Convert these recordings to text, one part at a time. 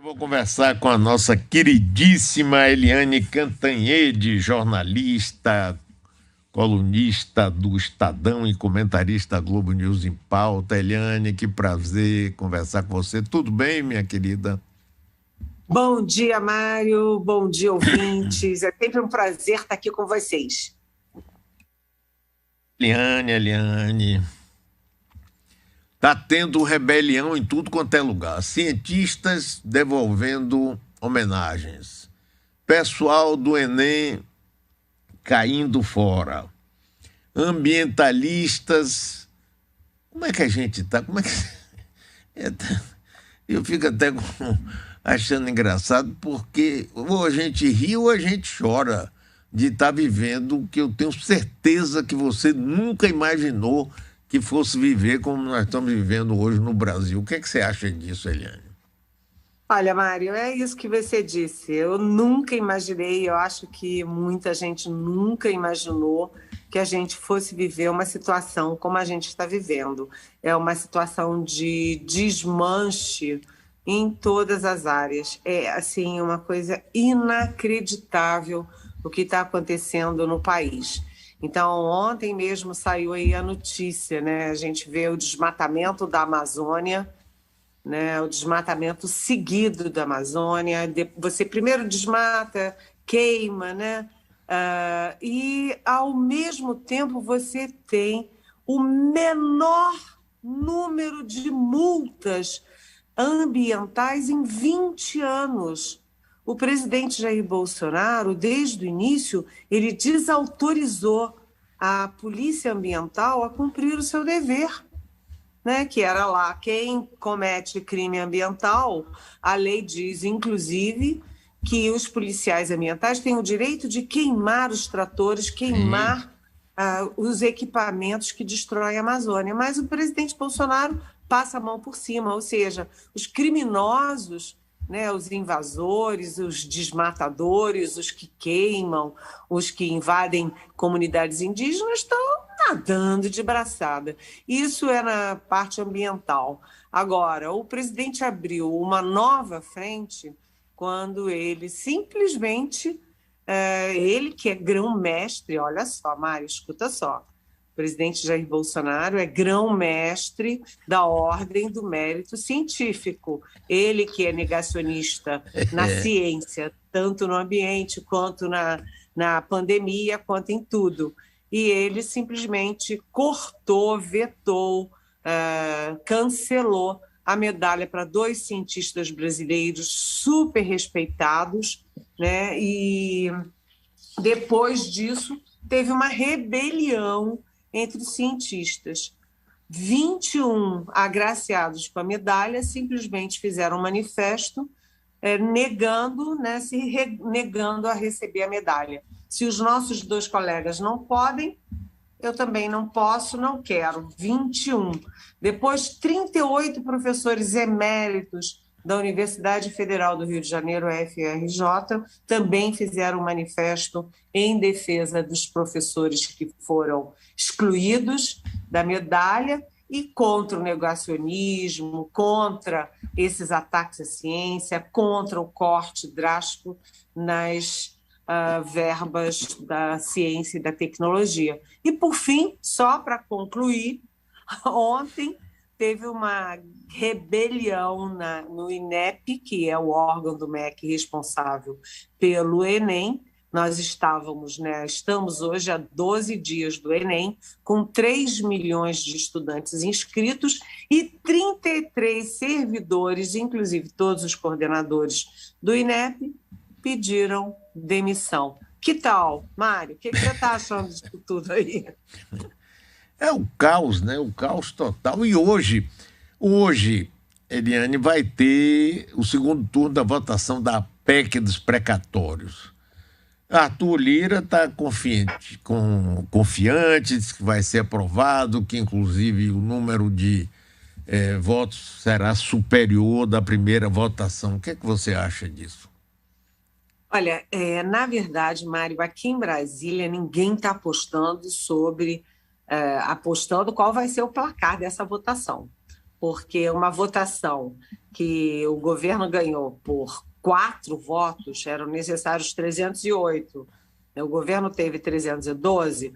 Vou conversar com a nossa queridíssima Eliane Cantanhede, jornalista, colunista do Estadão e comentarista da Globo News em Pauta. Eliane, que prazer conversar com você. Tudo bem, minha querida? Bom dia, Mário. Bom dia, ouvintes. É sempre um prazer estar aqui com vocês. Eliane, tá tendo rebelião em tudo quanto é lugar. Cientistas devolvendo homenagens. Pessoal do Enem caindo fora. Ambientalistas. Como é que a gente tá? Como é que. Eu fico até achando engraçado, porque ou a gente ri ou a gente chora de estar vivendo o que eu tenho certeza que você nunca imaginou que fosse viver como nós estamos vivendo hoje no Brasil. O que é que você acha disso, Eliane? Olha, Mário, é isso que você disse. Eu nunca imaginei, eu acho que muita gente nunca imaginou que a gente fosse viver uma situação como a gente está vivendo. É uma situação de desmanche em todas as áreas. É, assim, uma coisa inacreditável o que está acontecendo no país. Então, ontem mesmo saiu aí a notícia, né? A gente vê o desmatamento da Amazônia, né, o desmatamento seguido da Amazônia. Você primeiro desmata, queima, né? E, ao mesmo tempo, você tem o menor número de multas ambientais em 20 anos. O presidente Jair Bolsonaro, desde o início, ele desautorizou a Polícia Ambiental a cumprir o seu dever, né, que era lá quem comete crime ambiental. A lei diz, inclusive, que os policiais ambientais têm o direito de queimar os tratores, Sim. queimar os equipamentos que destroem a Amazônia. Mas o presidente Bolsonaro passa a mão por cima, ou seja, os criminosos, né, os invasores, os desmatadores, os que queimam, os que invadem comunidades indígenas estão nadando de braçada. Isso é na parte ambiental. Agora, o presidente abriu uma nova frente quando ele simplesmente, ele que é grão-mestre, olha só, Mário, escuta só, o presidente Jair Bolsonaro é grão-mestre da ordem do mérito científico. Ele que é negacionista na ciência, tanto no ambiente quanto na pandemia, quanto em tudo. E ele simplesmente cortou, vetou, cancelou a medalha para dois cientistas brasileiros super respeitados, né? E depois disso teve uma rebelião entre os cientistas. 21 agraciados com a medalha simplesmente fizeram um manifesto negando, né, negando a receber a medalha. Se os nossos dois colegas não podem, eu também não posso, não quero. 21. Depois, 38 professores eméritos da Universidade Federal do Rio de Janeiro, UFRJ, também fizeram um manifesto em defesa dos professores que foram excluídos da medalha e contra o negacionismo, contra esses ataques à ciência, contra o corte drástico nas verbas da ciência e da tecnologia. E, por fim, só para concluir, ontem teve uma rebelião no INEP, que é o órgão do MEC responsável pelo Enem. Nós estamos hoje a 12 dias do Enem, com 3 milhões de estudantes inscritos e 33 servidores, inclusive todos os coordenadores do INEP, pediram demissão. Que tal, Mário? O que você está achando disso tudo aí? É o caos, né? O caos total. E hoje, Eliane, vai ter o segundo turno da votação da PEC dos precatórios. Arthur Lira está confiante, diz que vai ser aprovado, que inclusive o número de votos será superior da primeira votação. O que é que você acha disso? Olha, na verdade, Mário, aqui em Brasília ninguém está apostando qual vai ser o placar dessa votação. porque uma votação que o governo ganhou por 4 votos, eram necessários 308, o governo teve 312,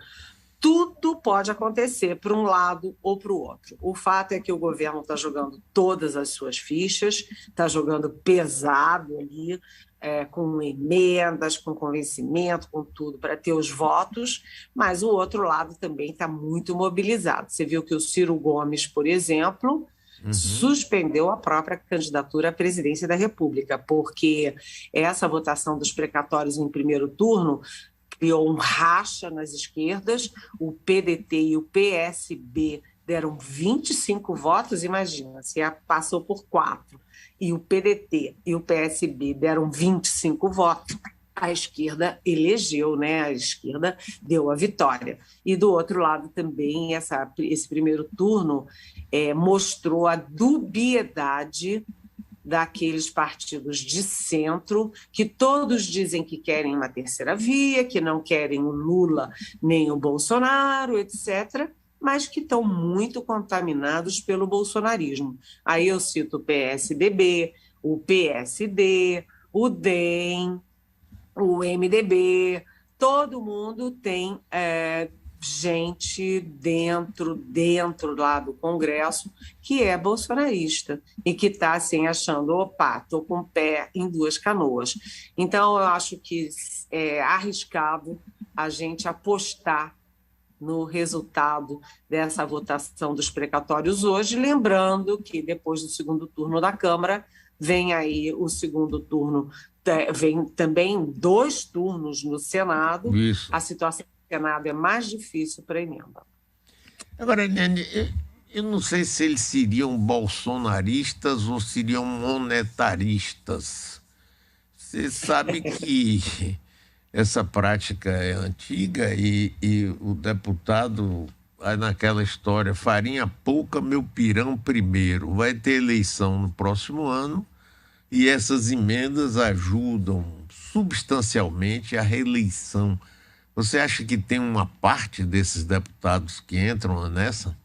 tudo pode acontecer para um lado ou para o outro. O fato é que o governo está jogando todas as suas fichas, está jogando pesado ali, com emendas, com convencimento, com tudo, para ter os votos, mas o outro lado também está muito mobilizado. Você viu que o Ciro Gomes, por exemplo, suspendeu a própria candidatura à presidência da República, porque essa votação dos precatórios em primeiro turno criou um racha nas esquerdas, o PDT e o PSB deram 25 votos, imagina, se passou por 4, e o PDT e o PSB deram 25 votos, a esquerda elegeu, né? A esquerda deu a vitória. E do outro lado também, esse primeiro turno mostrou a dubiedade daqueles partidos de centro, que todos dizem que querem uma terceira via, que não querem o Lula nem o Bolsonaro, etc., mas que estão muito contaminados pelo bolsonarismo. Aí eu cito o PSDB, o PSD, o DEM, o MDB, todo mundo tem gente dentro lá do Congresso que é bolsonarista e que está assim achando, opa, estou com o pé em 2 canoas. Então eu acho que é arriscado a gente apostar no resultado dessa votação dos precatórios hoje, lembrando que depois do segundo turno da Câmara vem aí o segundo turno, vem também 2 turnos no Senado. Isso. A situação Senado é mais difícil para emenda. Agora, Eliane, eu não sei se eles seriam bolsonaristas ou seriam monetaristas. Você sabe que essa prática é antiga e o deputado, naquela história, farinha pouca, meu pirão primeiro. Vai ter eleição no próximo ano e essas emendas ajudam substancialmente a reeleição. Você acha que tem uma parte desses deputados que entram nessa?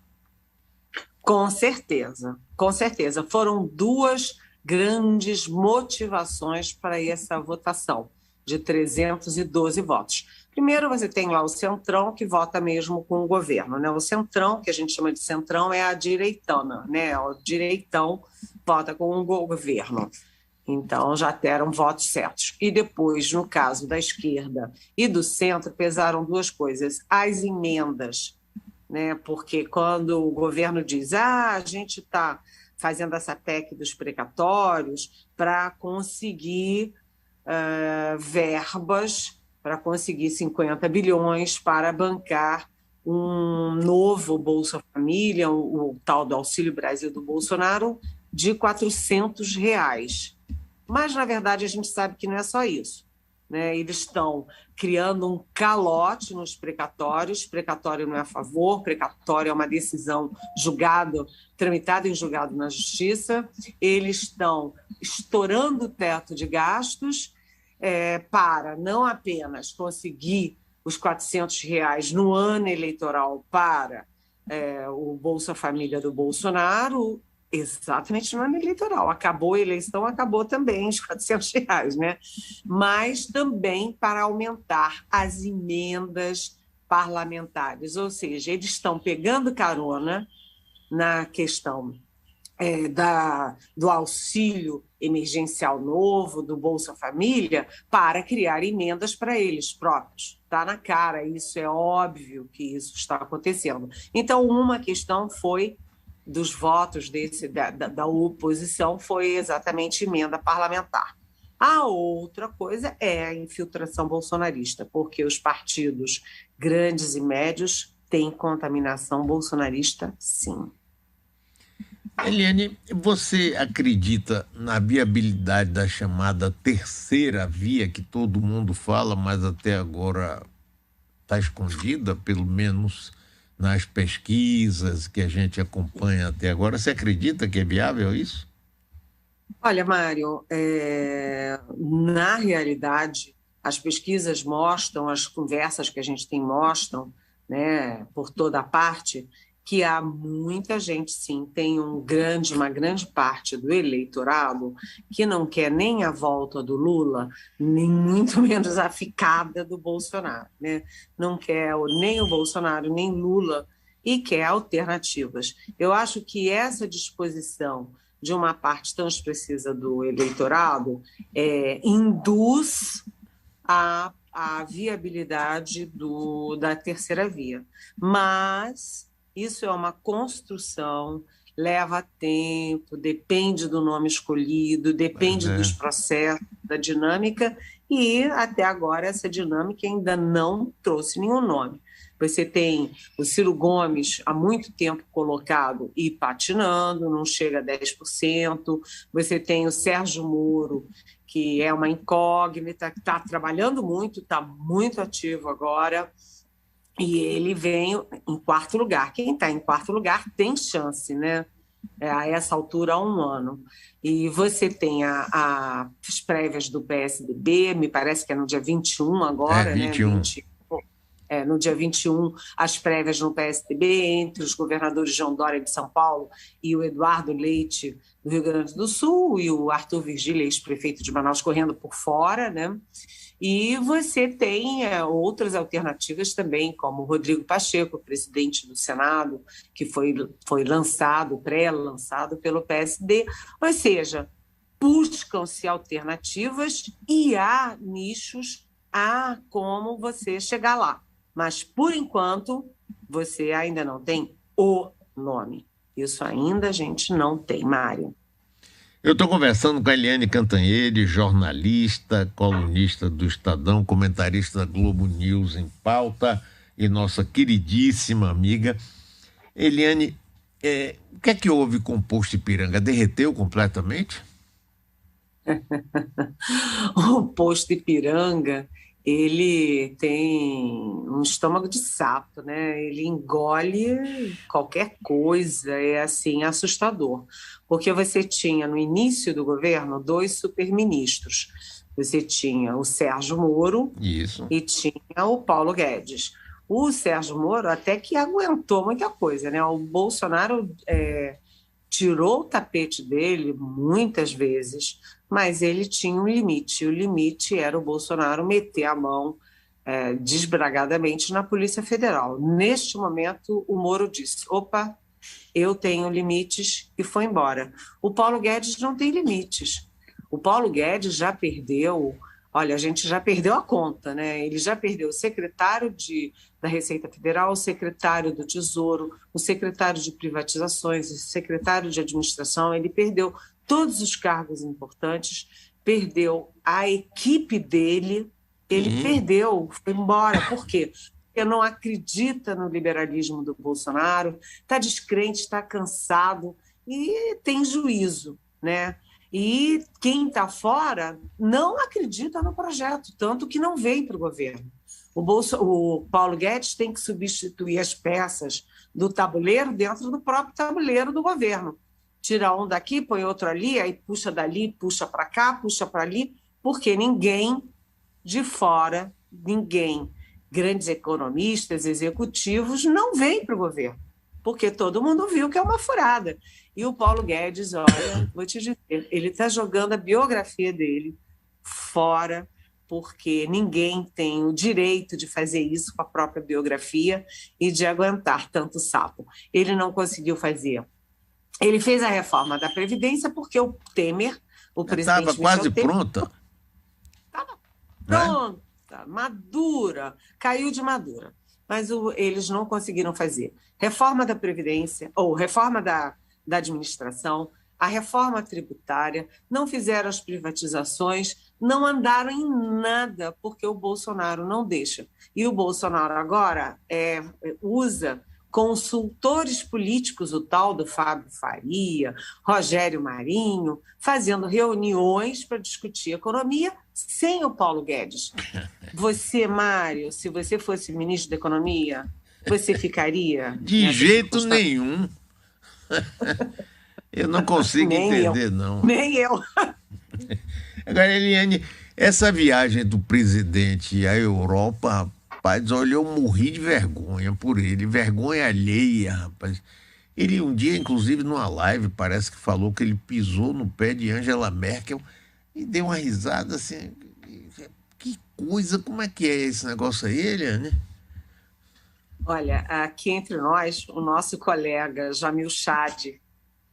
Com certeza, com certeza. Foram 2 grandes motivações para essa votação de 312 votos. Primeiro, você tem lá o Centrão, que vota mesmo com o governo, né? O Centrão, que a gente chama de Centrão, é a direitana, né? O direitão vota com o governo. Então, já deram votos certos. E depois, no caso da esquerda e do centro, pesaram 2 coisas. As emendas, né? Porque quando o governo diz a gente está fazendo essa PEC dos precatórios para conseguir verbas, para conseguir 50 bilhões para bancar um novo Bolsa Família, o tal do Auxílio Brasil do Bolsonaro, de R$400. Mas, na verdade, a gente sabe que não é só isso, né? Eles estão criando um calote nos precatórios. Precatório não é a favor, precatório é uma decisão tramitada em julgado na Justiça. Eles estão estourando o teto de gastos para não apenas conseguir os R$400 no ano eleitoral para o Bolsa Família do Bolsonaro, exatamente no ano eleitoral. Acabou a eleição, acabou também os R$400, né? Mas também para aumentar as emendas parlamentares. Ou seja, eles estão pegando carona na questão do auxílio emergencial novo, do Bolsa Família, para criar emendas para eles próprios. Está na cara, isso é óbvio que isso está acontecendo. Então, uma questão foi dos votos da oposição foi exatamente emenda parlamentar. A outra coisa é a infiltração bolsonarista, porque os partidos grandes e médios têm contaminação bolsonarista, sim. Eliane, você acredita na viabilidade da chamada terceira via, que todo mundo fala, mas até agora está escondida, pelo menos nas pesquisas que a gente acompanha até agora? Você acredita que é viável isso? Olha, Mário, na realidade, as pesquisas mostram, as conversas que a gente tem mostram, né, por toda a parte, que há muita gente, sim, tem uma grande parte do eleitorado que não quer nem a volta do Lula, nem muito menos a ficada do Bolsonaro, né? Não quer nem o Bolsonaro, nem Lula, e quer alternativas. Eu acho que essa disposição de uma parte tão expressiva do eleitorado induz a viabilidade da terceira via. Mas isso é uma construção, leva tempo, depende do nome escolhido, depende dos processos, da dinâmica, e até agora essa dinâmica ainda não trouxe nenhum nome. Você tem o Ciro Gomes há muito tempo colocado e patinando, não chega a 10%. Você tem o Sérgio Moro, que é uma incógnita, que está trabalhando muito, está muito ativo agora, e ele vem em quarto lugar. Quem está em quarto lugar tem chance, né? A essa altura, há um ano. E você tem as prévias do PSDB, me parece que é no dia 21 agora, 21. né? No dia 21, as prévias no PSDB, entre os governadores João Dória de São Paulo e o Eduardo Leite do Rio Grande do Sul, e o Arthur Virgílio, ex-prefeito de Manaus, correndo por fora, né? E você tem outras alternativas também, como o Rodrigo Pacheco, presidente do Senado, que foi lançado, pré-lançado pelo PSD. Ou seja, buscam-se alternativas e há nichos, há como você chegar lá. Mas, por enquanto, você ainda não tem o nome. Isso ainda a gente não tem, Mário. Eu estou conversando com a Eliane Cantanhede, jornalista, colunista do Estadão, comentarista da Globo News em Pauta e nossa queridíssima amiga. Eliane, o que é que houve com o posto Ipiranga? Derreteu completamente? O posto Ipiranga, ele tem um estômago de sapo, né? Ele engole qualquer coisa, é assim, assustador. Porque você tinha, no início do governo, 2 superministros. Você tinha o Sérgio Moro. Isso. E tinha o Paulo Guedes. O Sérgio Moro até que aguentou muita coisa, né? O Bolsonaro tirou o tapete dele muitas vezes, mas ele tinha um limite. O limite era o Bolsonaro meter a mão desbragadamente na Polícia Federal. Neste momento, o Moro disse: opa, eu tenho limites, e foi embora. O Paulo Guedes não tem limites. O Paulo Guedes já perdeu... Olha, a gente já perdeu a conta, né? Ele já perdeu o secretário da Receita Federal, o secretário do Tesouro, o secretário de Privatizações, o secretário de Administração. Ele perdeu todos os cargos importantes, perdeu a equipe dele, ele perdeu, foi embora. Por quê? Porque não acredita no liberalismo do Bolsonaro, está descrente, está cansado e tem juízo, né? E quem está fora não acredita no projeto, tanto que não vem para o governo. O Paulo Guedes tem que substituir as peças do tabuleiro dentro do próprio tabuleiro do governo. Tira um daqui, põe outro ali, aí puxa dali, puxa para cá, puxa para ali, porque ninguém de fora, grandes economistas, executivos, não vem para o governo, porque todo mundo viu que é uma furada. E o Paulo Guedes, olha, vou te dizer, ele está jogando a biografia dele fora, porque ninguém tem o direito de fazer isso com a própria biografia e de aguentar tanto sapo. Ele não conseguiu fazer. Ele fez a reforma da Previdência porque o Temer, o presidente... Estava quase pronta. Estava pronta, madura, caiu de madura. Mas eles não conseguiram fazer. Reforma da Previdência, ou reforma da administração, a reforma tributária, não fizeram as privatizações, não andaram em nada, porque o Bolsonaro não deixa. E o Bolsonaro agora usa consultores políticos, o tal do Fábio Faria, Rogério Marinho, fazendo reuniões para discutir economia sem o Paulo Guedes. Você, Mário, se você fosse ministro da Economia, você ficaria? De jeito nenhum. Eu não consigo entender, não. Nem eu. Agora, Eliane, essa viagem do presidente à Europa Rapaz, olha, eu morri de vergonha por ele, vergonha alheia, rapaz. Ele um dia, inclusive, numa live, parece que falou que ele pisou no pé de Angela Merkel e deu uma risada assim. Que coisa, como é que é esse negócio aí, Eliane? Olha, aqui entre nós, o nosso colega Jamil Chad,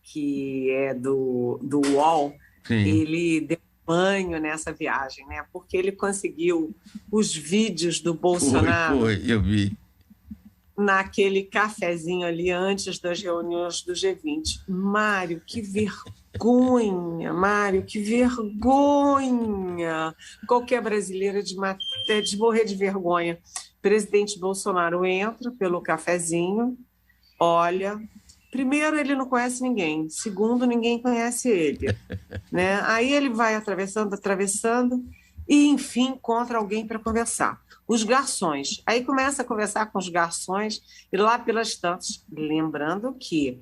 que é do UOL, Sim, ele deu banho nessa viagem, né? Porque ele conseguiu os vídeos do foi, Bolsonaro eu vi. naquele cafezinho ali antes das reuniões do G20. Mário, que vergonha, Mário, que vergonha! Qualquer brasileira de morrer de vergonha. Presidente Bolsonaro entra pelo cafezinho, olha. Primeiro, ele não conhece ninguém. Segundo, ninguém conhece ele, né? Aí ele vai atravessando, atravessando e, enfim, encontra alguém para conversar. Os garçons. Aí começa a conversar com os garçons e lá pelas tantas, lembrando que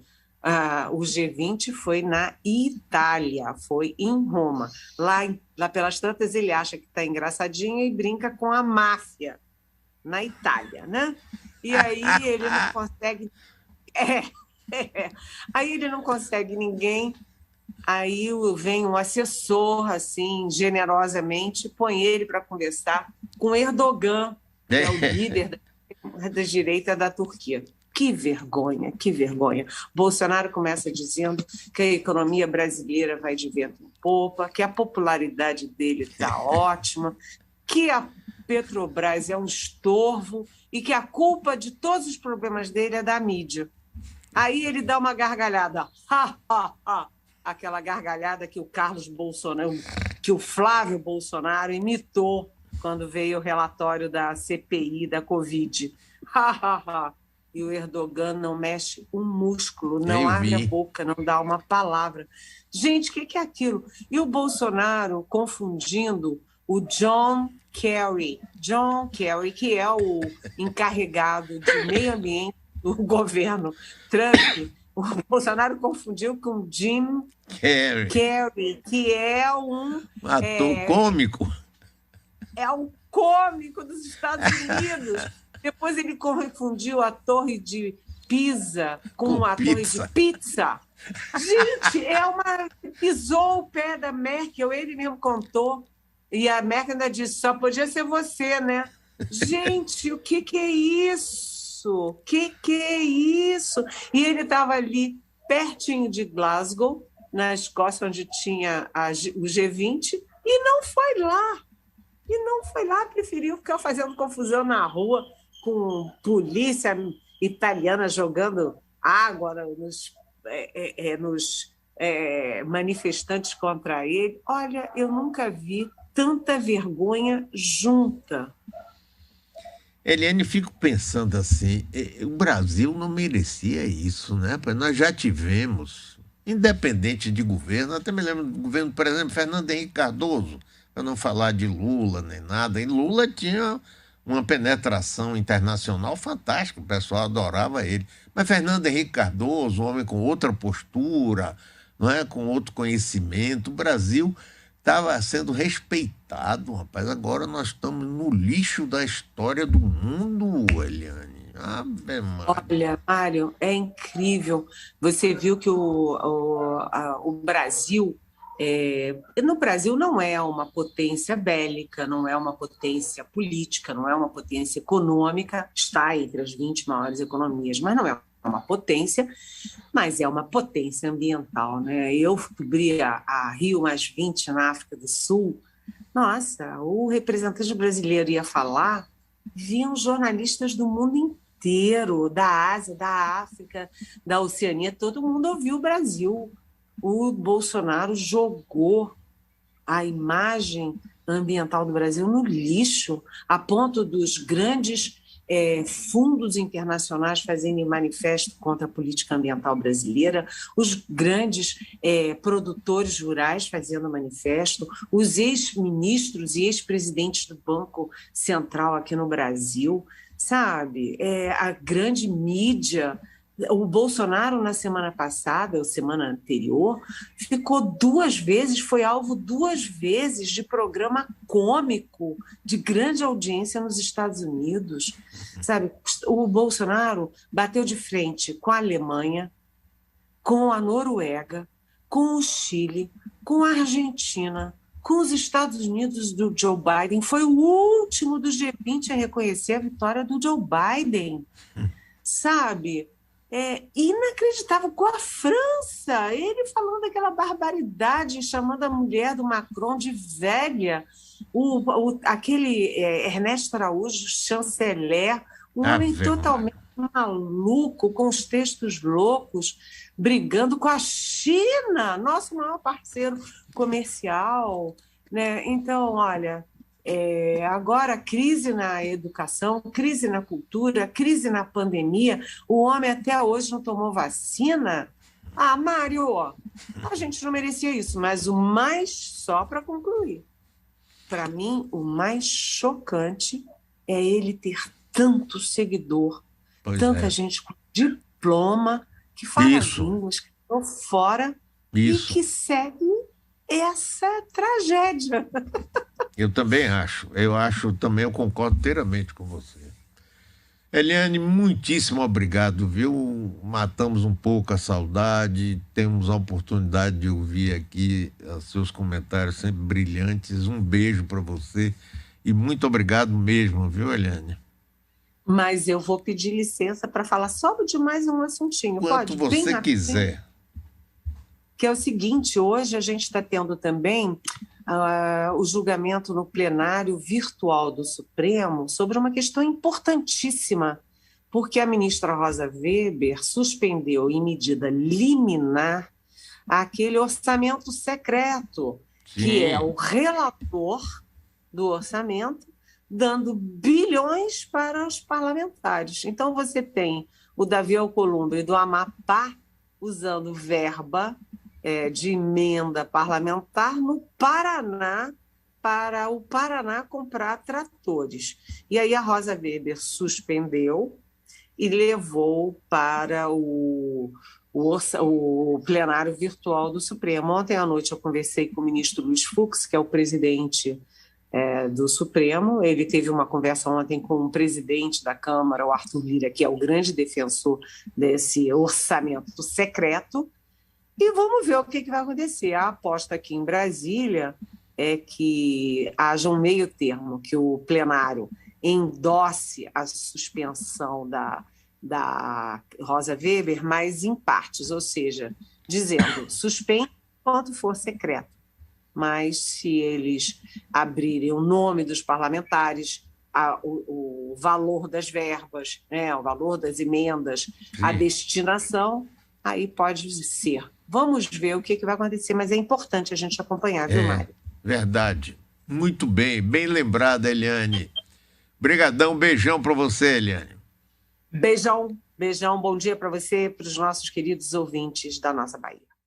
o G20 foi na Itália, foi em Roma. Lá pelas tantas ele acha que está engraçadinho e brinca com a máfia na Itália, né? E aí ele não consegue... É, Aí ele não consegue ninguém. Aí vem um assessor, assim, generosamente, põe ele para conversar com Erdogan, que é o líder da direita da Turquia. Que vergonha, que vergonha. Bolsonaro começa dizendo que a economia brasileira vai de vento em popa, que a popularidade dele está ótima, que a Petrobras é um estorvo e que a culpa de todos os problemas dele é da mídia. Aí ele dá uma gargalhada, ha, ha, ha. Aquela gargalhada que o Carlos Bolsonaro, que o Flávio Bolsonaro imitou quando veio o relatório da CPI da Covid. Ha, ha, ha. E o Erdogan não mexe um músculo, não abre a boca, não dá uma palavra. Gente, o que é aquilo? E o Bolsonaro confundindo o John Kerry, que é o encarregado de meio ambiente do governo Trump. O Bolsonaro confundiu com Jim Carrey, que é um ator cômico. É um cômico dos Estados Unidos. Depois ele confundiu a Torre de Pisa com a Torre de Pizza. Gente, pisou o pé da Merkel, ele mesmo contou. E a Merkel ainda disse, só podia ser você, né? Gente, o que é isso? O que é isso? E ele estava ali, pertinho de Glasgow, na Escócia, onde tinha o G20, e não foi lá. Preferiu ficar fazendo confusão na rua, com polícia italiana jogando água nos manifestantes contra ele. Olha, eu nunca vi tanta vergonha junta. Eliane, fico pensando assim, o Brasil não merecia isso, né? Nós já tivemos, independente de governo, até me lembro do governo, por exemplo, Fernando Henrique Cardoso, para não falar de Lula nem nada, e Lula tinha uma penetração internacional fantástica, o pessoal adorava ele. Mas Fernando Henrique Cardoso, um homem com outra postura, não é? Com outro conhecimento, o Brasil estava sendo respeitado, rapaz. Agora nós estamos no lixo da história do mundo, Eliane. Ave Maria. Olha, Mário, é incrível. Você viu que o Brasil... no Brasil não é uma potência bélica, não é uma potência política, não é uma potência econômica, está entre as 20 maiores economias, mas não é uma potência, mas é uma potência ambiental, né? Eu cobri a Rio+20 na África do Sul. Nossa, o representante brasileiro ia falar, vinham jornalistas do mundo inteiro, da Ásia, da África, da Oceania, todo mundo ouviu o Brasil. O Bolsonaro jogou a imagem ambiental do Brasil no lixo, a ponto dos grandes fundos internacionais fazerem manifesto contra a política ambiental brasileira, os grandes produtores rurais fazendo manifesto, os ex-ministros e ex-presidentes do Banco Central aqui no Brasil, sabe? A grande mídia O Bolsonaro, na semana passada, ou semana anterior, ficou 2 vezes, foi alvo 2 vezes de programa cômico de grande audiência nos Estados Unidos. Sabe, o Bolsonaro bateu de frente com a Alemanha, com a Noruega, com o Chile, com a Argentina, com os Estados Unidos do Joe Biden. Foi o último do G20 a reconhecer a vitória do Joe Biden, sabe? É inacreditável. Com a França, ele falando aquela barbaridade, chamando a mulher do Macron de velha, aquele Ernesto Araújo, chanceler, um homem Ave Maria. totalmente maluco, com os textos loucos, brigando com a China, nosso maior parceiro comercial, né? Então, olha, agora crise na educação, crise na cultura, crise na pandemia, o homem até hoje não tomou vacina. Ah, Mário, a gente não merecia isso, mas o mais, só para concluir, para mim, o mais chocante é ele ter tanto seguidor, Pois tanta é. gente com diploma, que fala Isso, línguas, que estão fora e isso. que segue essa tragédia. Eu também acho. Eu acho também, eu concordo inteiramente com você. Eliane, muitíssimo obrigado, viu? Matamos um pouco a saudade, temos a oportunidade de ouvir aqui seus comentários sempre brilhantes. Um beijo para você e muito obrigado mesmo, viu, Eliane? Mas eu vou pedir licença para falar só de mais um assuntinho, Quanto pode? Bem você rapidinho. quiser. Que é o seguinte, hoje a gente está tendo também o julgamento no plenário virtual do Supremo sobre uma questão importantíssima, porque a ministra Rosa Weber suspendeu em medida liminar aquele orçamento secreto, que é Sim, o relator do orçamento dando bilhões para os parlamentares. Então você tem o Davi Alcolumbre do Amapá usando verba de emenda parlamentar no Paraná para o Paraná comprar tratores. E aí a Rosa Weber suspendeu e levou para o plenário virtual do Supremo. Ontem à noite eu conversei com o ministro Luiz Fux, que é o presidente do Supremo. Ele teve uma conversa ontem com o presidente da Câmara, o Arthur Lira, que é o grande defensor desse orçamento secreto. E vamos ver o que vai acontecer. A aposta aqui em Brasília é que haja um meio termo, que o plenário endosse a suspensão da Rosa Weber, mas em partes, ou seja, dizendo suspende enquanto for secreto. Mas se eles abrirem o nome dos parlamentares, o valor das verbas, né, o valor das emendas, a sim. destinação, aí pode ser. Vamos ver o que vai acontecer, mas é importante a gente acompanhar, viu, É, Mário? verdade. Muito bem, bem lembrada, Eliane. Brigadão, beijão para você, Eliane. Beijão, beijão, bom dia para você e para os nossos queridos ouvintes da nossa Bahia.